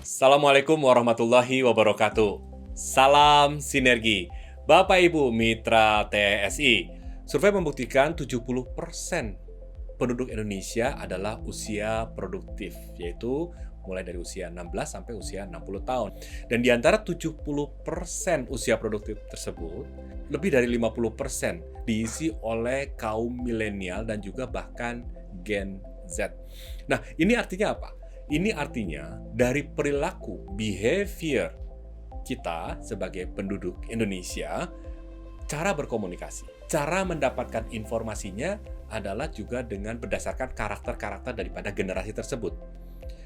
Assalamualaikum warahmatullahi wabarakatuh. Salam sinergi. Bapak Ibu Mitra TSI. Survei membuktikan 70% penduduk Indonesia adalah usia produktif, yaitu mulai dari usia 16 sampai usia 60 tahun. Dan di antara 70% usia produktif tersebut, lebih dari 50% diisi oleh kaum milenial dan juga bahkan Gen Z. Nah, ini artinya apa? Ini artinya dari perilaku, behavior kita sebagai penduduk Indonesia, cara berkomunikasi, cara mendapatkan informasinya adalah juga dengan berdasarkan karakter-karakter daripada generasi tersebut.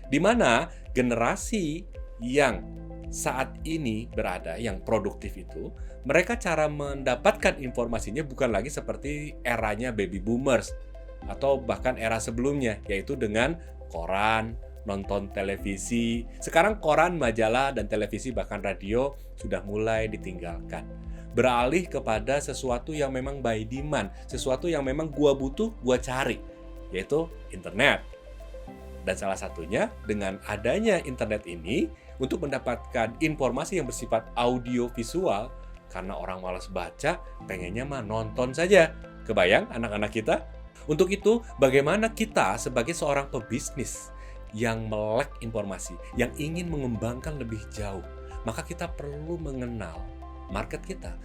Di mana generasi yang saat ini berada, yang produktif itu, mereka cara mendapatkan informasinya bukan lagi seperti eranya baby boomers, atau bahkan era sebelumnya, yaitu dengan koran, nonton televisi. Sekarang koran, majalah, dan televisi bahkan radio sudah mulai ditinggalkan. Beralih kepada sesuatu yang memang by demand, sesuatu yang memang gua butuh, gua cari, yaitu internet. Dan salah satunya dengan adanya internet ini, untuk mendapatkan informasi yang bersifat audio visual, karena orang malas baca, pengennya mah nonton saja. Kebayang anak-anak kita? Untuk itu, bagaimana kita sebagai seorang pebisnis yang melek informasi, yang ingin mengembangkan lebih jauh, maka kita perlu mengenal market kita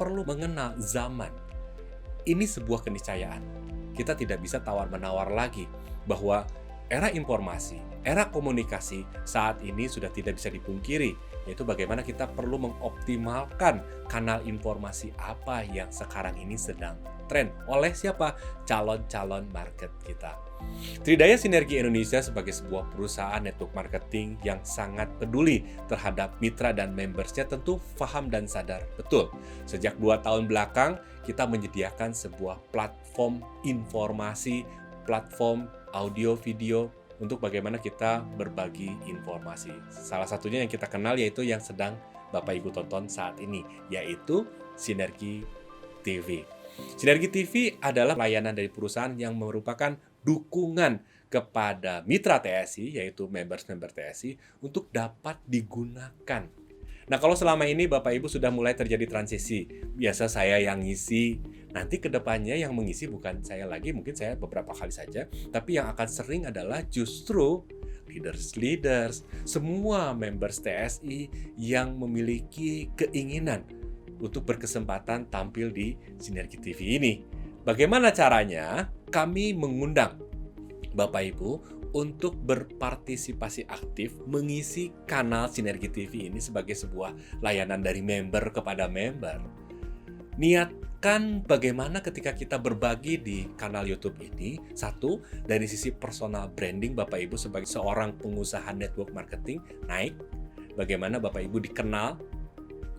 perlu mengenal zaman. Ini sebuah keniscayaan. Kita tidak bisa tawar-menawar lagi bahwa era informasi, era komunikasi saat ini sudah tidak bisa dipungkiri, yaitu bagaimana kita perlu mengoptimalkan kanal informasi apa yang sekarang ini sedang tren oleh siapa? Calon-calon market kita. Tridaya Sinergi Indonesia sebagai sebuah perusahaan network marketing yang sangat peduli terhadap mitra dan membersnya tentu paham dan sadar betul. Sejak 2 tahun belakang, kita menyediakan sebuah platform informasi, platform audio video untuk bagaimana kita berbagi informasi. Salah satunya yang kita kenal yaitu yang sedang Bapak Ibu tonton saat ini, yaitu Sinergi TV. Sinergi TV adalah layanan dari perusahaan yang merupakan dukungan kepada mitra TSI, yaitu members-member TSI, untuk dapat digunakan. Nah, kalau selama ini Bapak Ibu sudah mulai terjadi transisi, biasa saya yang ngisi, nanti ke depannya yang mengisi bukan saya lagi, mungkin saya beberapa kali saja, tapi yang akan sering adalah justru leaders, semua members TSI yang memiliki keinginan untuk berkesempatan tampil di Sinergi TV ini. Bagaimana caranya? Kami mengundang Bapak Ibu untuk berpartisipasi aktif mengisi kanal Sinergi TV ini sebagai sebuah layanan dari member kepada member. Niatkan bagaimana ketika kita berbagi di kanal YouTube ini, satu, dari sisi personal branding Bapak Ibu sebagai seorang pengusaha network marketing naik, bagaimana Bapak Ibu dikenal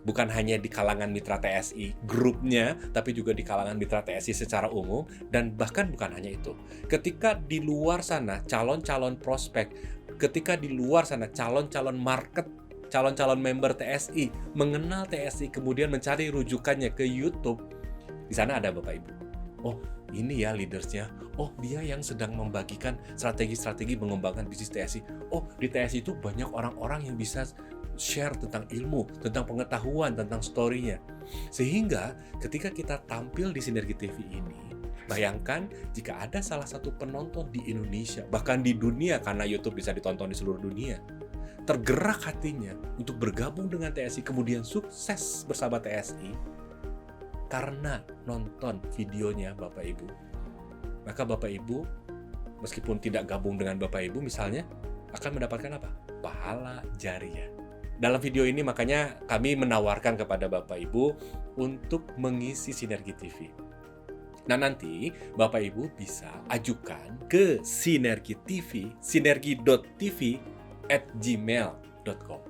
bukan hanya di kalangan mitra TSI grupnya, tapi juga di kalangan mitra TSI secara umum, dan bahkan bukan hanya itu. Ketika di luar sana calon-calon prospek, ketika di luar sana calon-calon market, calon-calon member TSI mengenal TSI kemudian mencari rujukannya ke YouTube, di sana ada Bapak Ibu. Oh, ini ya leadersnya. Oh, dia yang sedang membagikan strategi-strategi mengembangkan bisnis TSI. Oh, di TSI itu banyak orang-orang yang bisa share tentang ilmu, tentang pengetahuan, tentang story-nya. Sehingga ketika kita tampil di Sinergi TV ini, bayangkan jika ada salah satu penonton di Indonesia, bahkan di dunia karena YouTube bisa ditonton di seluruh dunia, tergerak hatinya untuk bergabung dengan TSI, kemudian sukses bersama TSI karena nonton videonya Bapak Ibu. Maka Bapak Ibu, meskipun tidak gabung dengan Bapak Ibu misalnya, akan mendapatkan apa? Pahala jariah. Dalam video ini makanya kami menawarkan kepada Bapak Ibu untuk mengisi Sinergi TV. Nah, nanti Bapak Ibu bisa ajukan ke Sinergi TV, sinergi.tv@gmail.com.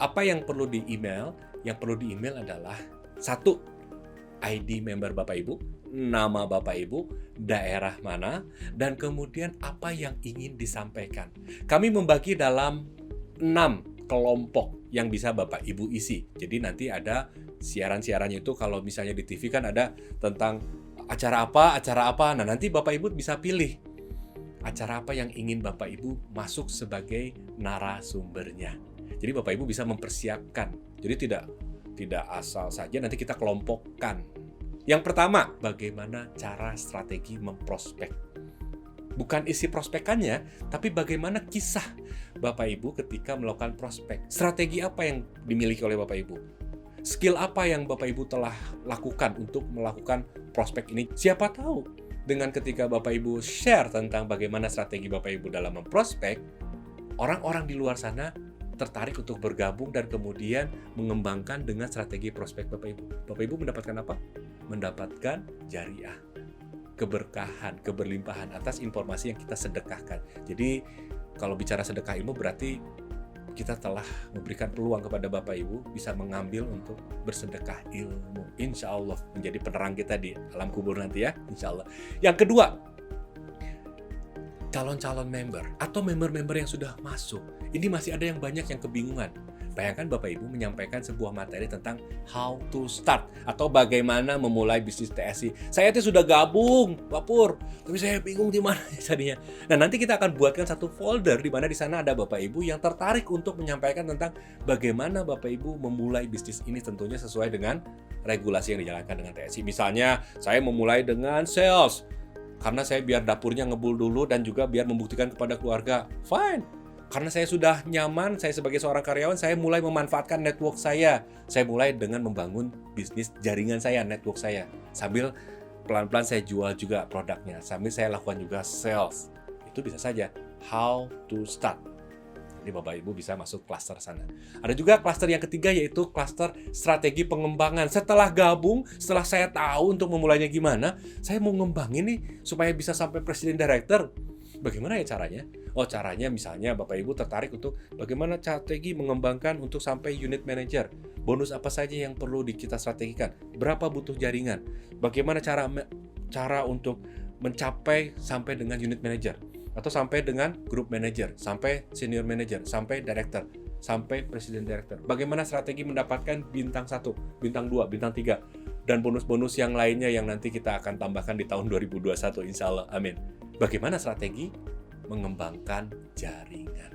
Apa yang perlu di email? Yang perlu di email adalah 1. ID member Bapak Ibu, nama Bapak Ibu, daerah mana, dan kemudian apa yang ingin disampaikan. Kami membagi dalam 6 kelompok yang bisa Bapak Ibu isi. Jadi nanti ada siaran-siarannya itu, kalau misalnya di TV kan ada tentang acara apa. Nah, nanti Bapak Ibu bisa pilih acara apa yang ingin Bapak Ibu masuk sebagai narasumbernya. Jadi Bapak Ibu bisa mempersiapkan. Jadi tidak asal saja nanti kita kelompokkan. Yang pertama, bagaimana cara strategi memprospek. Bukan isi prospekannya, tapi bagaimana kisah Bapak Ibu ketika melakukan prospek. Strategi apa yang dimiliki oleh Bapak Ibu? Skill apa yang Bapak Ibu telah lakukan untuk melakukan prospek ini? Siapa tahu dengan ketika Bapak Ibu share tentang bagaimana strategi Bapak Ibu dalam memprospek, orang-orang di luar sana tertarik untuk bergabung dan kemudian mengembangkan dengan strategi prospek Bapak Ibu. Bapak Ibu mendapatkan apa? Mendapatkan jariah, keberkahan, keberlimpahan atas informasi yang kita sedekahkan. Jadi kalau bicara sedekah ilmu berarti kita telah memberikan peluang kepada Bapak Ibu bisa mengambil untuk bersedekah ilmu. Insya Allah menjadi penerang kita di alam kubur nanti ya, insya Allah. Yang kedua, calon-calon member atau member-member yang sudah masuk. Ini masih ada yang banyak yang kebingungan. Bayangkan Bapak Ibu menyampaikan sebuah materi tentang how to start atau bagaimana memulai bisnis TSI. Saya itu sudah gabung, Pak Pur, tapi saya bingung di mana jadinya. Nah, nanti kita akan buatkan satu folder di mana di sana ada Bapak Ibu yang tertarik untuk menyampaikan tentang bagaimana Bapak Ibu memulai bisnis ini tentunya sesuai dengan regulasi yang dijalankan dengan TSI. Misalnya, saya memulai dengan sales karena saya biar dapurnya ngebul dulu dan juga biar membuktikan kepada keluarga. Fine. Karena saya sudah nyaman, saya sebagai seorang karyawan, saya mulai memanfaatkan network saya. Saya mulai dengan membangun bisnis jaringan saya, network saya. Sambil pelan-pelan saya jual juga produknya. Sambil saya lakukan juga sales. Itu bisa saja. How to start. Jadi Bapak Ibu bisa masuk klaster sana. Ada juga klaster yang ketiga yaitu klaster strategi pengembangan. Setelah gabung, setelah saya tahu untuk memulainya gimana, saya mau ngembangin nih supaya bisa sampai presiden director. Bagaimana ya caranya? Oh, caranya misalnya Bapak Ibu tertarik untuk bagaimana strategi mengembangkan untuk sampai unit manager. Bonus apa saja yang perlu kita strategikan? Berapa butuh jaringan? Bagaimana cara untuk mencapai sampai dengan unit manager? Atau sampai dengan group manager, sampai senior manager, sampai director, sampai presiden director. Bagaimana strategi mendapatkan bintang 1, bintang 2, bintang 3, dan bonus-bonus yang lainnya yang nanti kita akan tambahkan di tahun 2021, insya Allah, amin. Bagaimana strategi mengembangkan jaringan.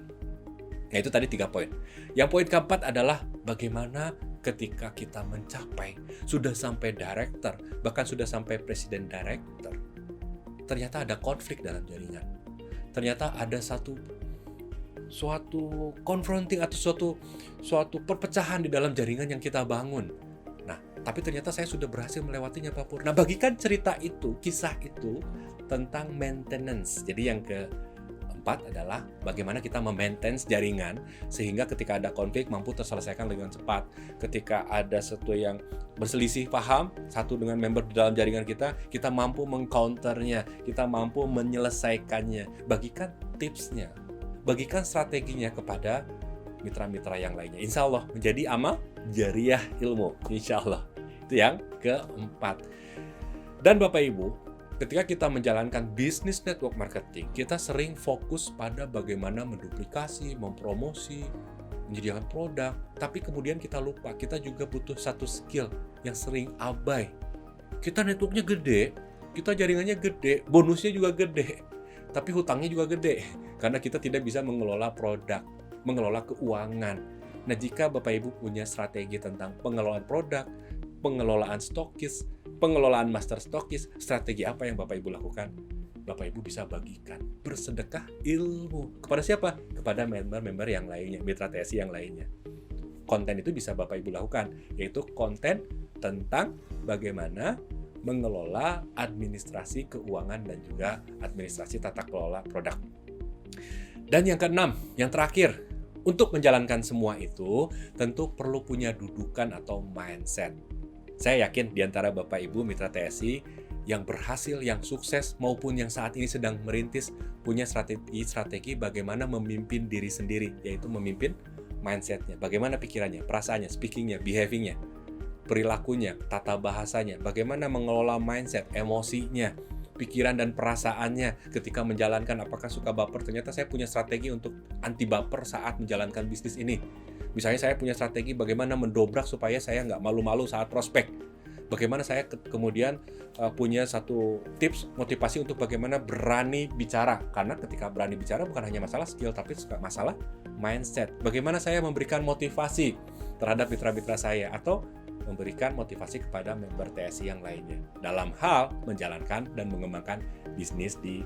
Nah, itu tadi 3 poin. Yang poin keempat adalah bagaimana ketika kita mencapai, sudah sampai director, bahkan sudah sampai presiden director, ternyata ada konflik dalam jaringan. Ternyata ada suatu confronting atau suatu perpecahan di dalam jaringan yang kita bangun. Nah, tapi ternyata saya sudah berhasil melewatinya, Pak Pur. Nah, bagikan cerita itu, kisah itu tentang maintenance. Jadi yang keempat adalah bagaimana kita memaintain jaringan sehingga ketika ada konflik mampu terselesaikan dengan cepat. Ketika ada sesuatu yang berselisih paham satu dengan member di dalam jaringan kita mampu mengcounternya, kita mampu menyelesaikannya. Bagikan tipsnya, bagikan strateginya kepada mitra-mitra yang lainnya. Insya Allah menjadi amal jariah ilmu. Insya Allah. Itu yang keempat. Dan Bapak Ibu, ketika kita menjalankan bisnis network marketing, kita sering fokus pada bagaimana menduplikasi, mempromosi, menyediakan produk, tapi kemudian kita lupa, kita juga butuh satu skill yang sering abai. Kita networknya gede, kita jaringannya gede, bonusnya juga gede, tapi hutangnya juga gede, karena kita tidak bisa mengelola produk, mengelola keuangan. Nah, jika Bapak Ibu punya strategi tentang pengelolaan produk, pengelolaan stokis, pengelolaan master stokis, strategi apa yang Bapak Ibu lakukan? Bapak Ibu bisa bagikan, bersedekah ilmu. Kepada siapa? Kepada member-member yang lainnya, mitra TSI yang lainnya. Konten itu bisa Bapak Ibu lakukan, yaitu konten tentang bagaimana mengelola administrasi keuangan dan juga administrasi tata kelola produk. Dan yang keenam, yang terakhir, untuk menjalankan semua itu, tentu perlu punya dudukan atau mindset. Saya yakin di antara Bapak Ibu mitra TSI yang berhasil, yang sukses, maupun yang saat ini sedang merintis, punya strategi bagaimana memimpin diri sendiri, yaitu memimpin mindset-nya. Bagaimana pikirannya, perasaannya, speaking-nya, behaving-nya, perilakunya, tata bahasanya, bagaimana mengelola mindset, emosinya, pikiran dan perasaannya ketika menjalankan, apakah suka baper. Ternyata saya punya strategi untuk anti baper saat menjalankan bisnis ini. Misalnya saya punya strategi bagaimana mendobrak supaya saya nggak malu-malu saat prospek. Bagaimana saya kemudian punya satu tips motivasi untuk bagaimana berani bicara. Karena ketika berani bicara bukan hanya masalah skill, tapi juga masalah mindset. Bagaimana saya memberikan motivasi terhadap mitra-mitra saya atau memberikan motivasi kepada member TSI yang lainnya dalam hal menjalankan dan mengembangkan bisnis di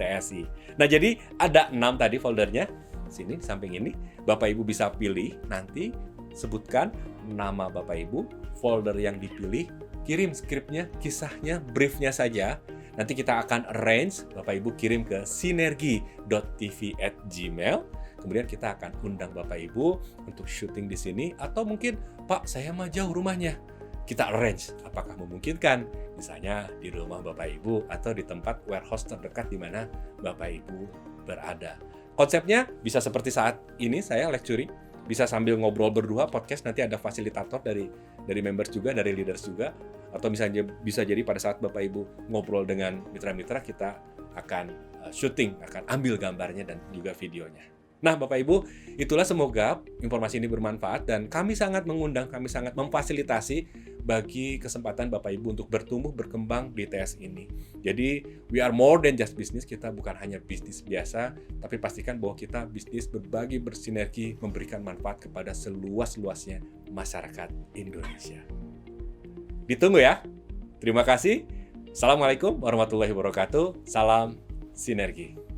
TSI. Nah, jadi ada 6 tadi foldernya. Sini, samping ini. Bapak Ibu bisa pilih, nanti sebutkan nama Bapak Ibu, folder yang dipilih, kirim skripnya, kisahnya, briefnya saja. Nanti kita akan arrange, Bapak Ibu kirim ke sinergi.tv@gmail. Kemudian kita akan undang Bapak Ibu untuk syuting di sini, atau mungkin, Pak, saya mah jauh rumahnya. Kita arrange, apakah memungkinkan, misalnya di rumah Bapak Ibu atau di tempat warehouse terdekat di mana Bapak Ibu berada. Konsepnya bisa seperti saat ini saya lecturing, bisa sambil ngobrol berdua podcast, nanti ada fasilitator dari members juga, dari leaders juga, atau misalnya bisa jadi pada saat Bapak Ibu ngobrol dengan mitra-mitra, kita akan syuting, akan ambil gambarnya dan juga videonya. Nah, Bapak Ibu, itulah semoga informasi ini bermanfaat dan kami sangat mengundang, kami sangat memfasilitasi bagi kesempatan Bapak Ibu untuk bertumbuh, berkembang di TS ini. Jadi, we are more than just business, kita bukan hanya bisnis biasa, tapi pastikan bahwa kita bisnis berbagi, bersinergi, memberikan manfaat kepada seluas-luasnya masyarakat Indonesia. Ditunggu ya. Terima kasih. Assalamualaikum warahmatullahi wabarakatuh. Salam sinergi.